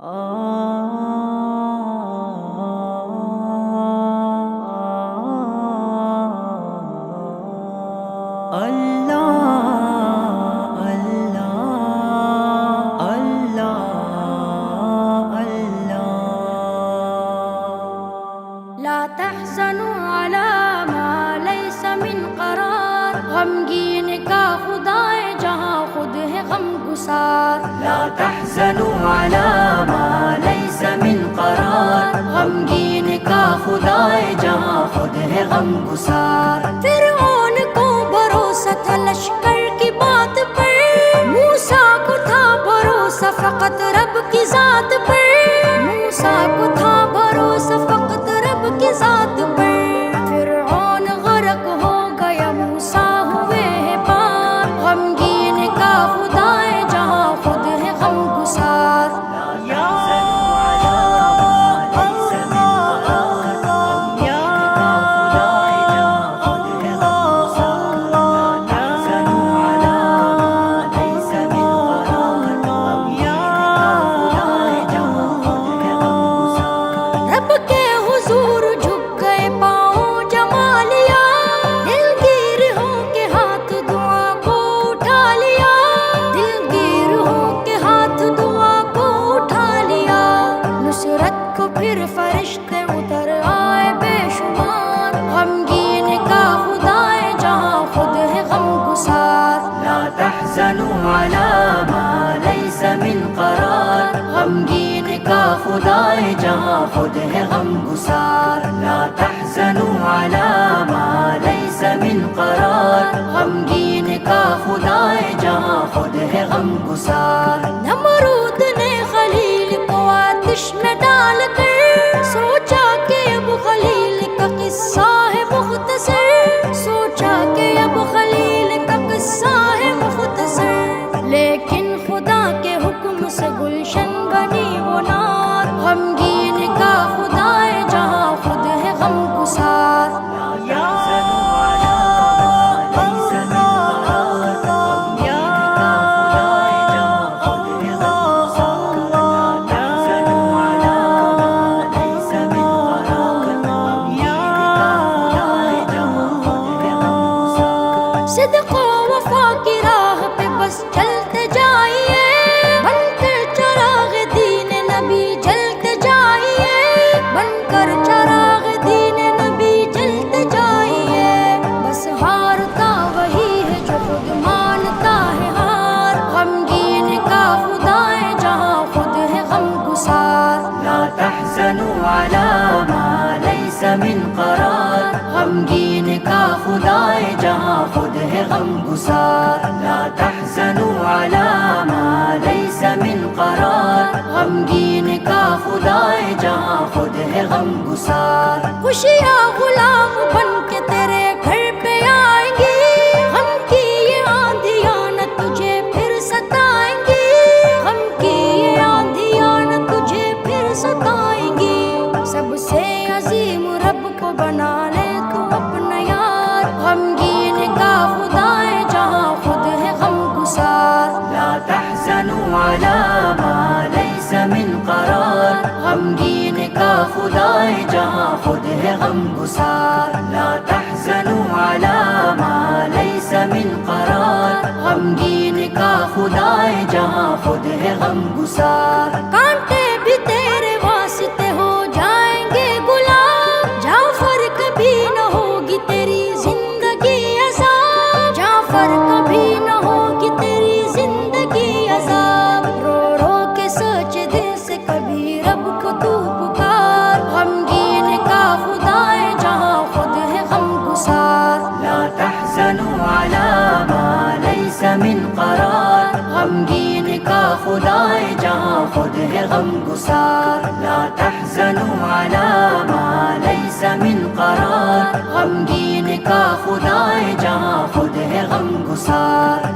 لا تحزنوا على ما ليس من قرار، غمگین کا خدا ہے جہاں خود ہے غم گسار۔ لا تحزنوا على ما ليس من قرار، غمگین کا خدا ہے جہاں خود ہے غم گسار۔ فرعون کو بھروسہ تھا لشکر کی بات پر، موسیٰ کو تھا بھروسہ فقط رب کی ذات پر، موسیٰ کو تھا بھروسہ فقط رب کی ذات پر۔ فرعون غرق ہو گیا، موسیٰ ہوئے ہیں پار، غمگین کا خدا ہے جہاں خود ہے غم گسار۔ رب کے حضور جھک گئے پاؤں جما لیا، دلگیر ہو کے ہاتھ دعا کو اٹھا لیا، دلگیر ہو کے ہاتھ دعا کو اٹھا لیا۔ نصرت کو پھر فرشتے اتر آئے بے شمار، غمگین کا خدا ہے جہاں خود ہے غم گسار۔ لا تحزنوا على ما ليس من قرار، غمگین کا خدا ہے جہاں خود ہے غم گسار۔ لا تحزنوا على ما ليس من قرار، غمگین کا خدا ہے جہاں خود ہے غم گسار۔ نمرود نے خلیل کو آتش میں ڈال کر سوچا کہ اب خلیل کا قصہ ہے مختصر، سوچا کہ اب خلیل کا قصہ ہے مختصر، لیکن خدا کے حکم سے گلشن بنی وہ نار، غمگین کا خدا ہے جہاں خود ہے غم گسار۔ صدق و وفا کی راہ پہ بس چلتے جائیے، بن کر چراغ دین نبی جلتے جائیے، بن کر چراغ دین نبی جلتے جائیے۔ بس ہارتا وہی ہے جو خود مانتا ہے ہار، غمگین کا خدا ہے جہاں خود ہے غم گسار۔ لا تحزنوا على ما ليس من قرار، غمگین کا خدا ہے جہاں خود ہے غم گسار۔ لا تحزنوا على ما ليس من قرار، غمگین کا خدا ہے جہاں خود ہے غم گسار۔ خوشیاں غلام بن کے تیرے گھر پہ آئیں گی، غم کی یہ آندھیاں نہ تجھے پھر ستائیں گی، غم کی یہ آندھیاں نہ تجھے پھر ستائیں گی۔ سب سے عظیم رب کو بنا لے تو اپنا یار، غمگین کا خدا ہے جہاں خود ہے غم گسار۔ لا تحزنوا على ما ليس من قرار، غمگین کا خدا ہے جہاں خود ہے غم گسار۔ لا تحزنوا على ما ليس من قرار، غمگین کا خدا ہے جہاں خود ہے غم گسار۔ کانٹے بھی تیرے واسطے ہو جائیں گے غلام، جعفر کبھی نہ ہوگی تیری زندگی عذاب، جعفر کبھی نہ ہوگی تیری زندگی عذاب۔ رو رو کے سوچ دل سے کبھی رب کو تو پکار، غمگین کا خدا ہے جہاں خود ہے غم گسار۔ لا تحزنوا على ما ليس من قرار، غمگین کا خدا ہے جہاں خود ہے غم گسار۔ لا تحزنوا على ما ليس من قرار، غمگین کا خدا ہے جہاں خود ہے غم گسار۔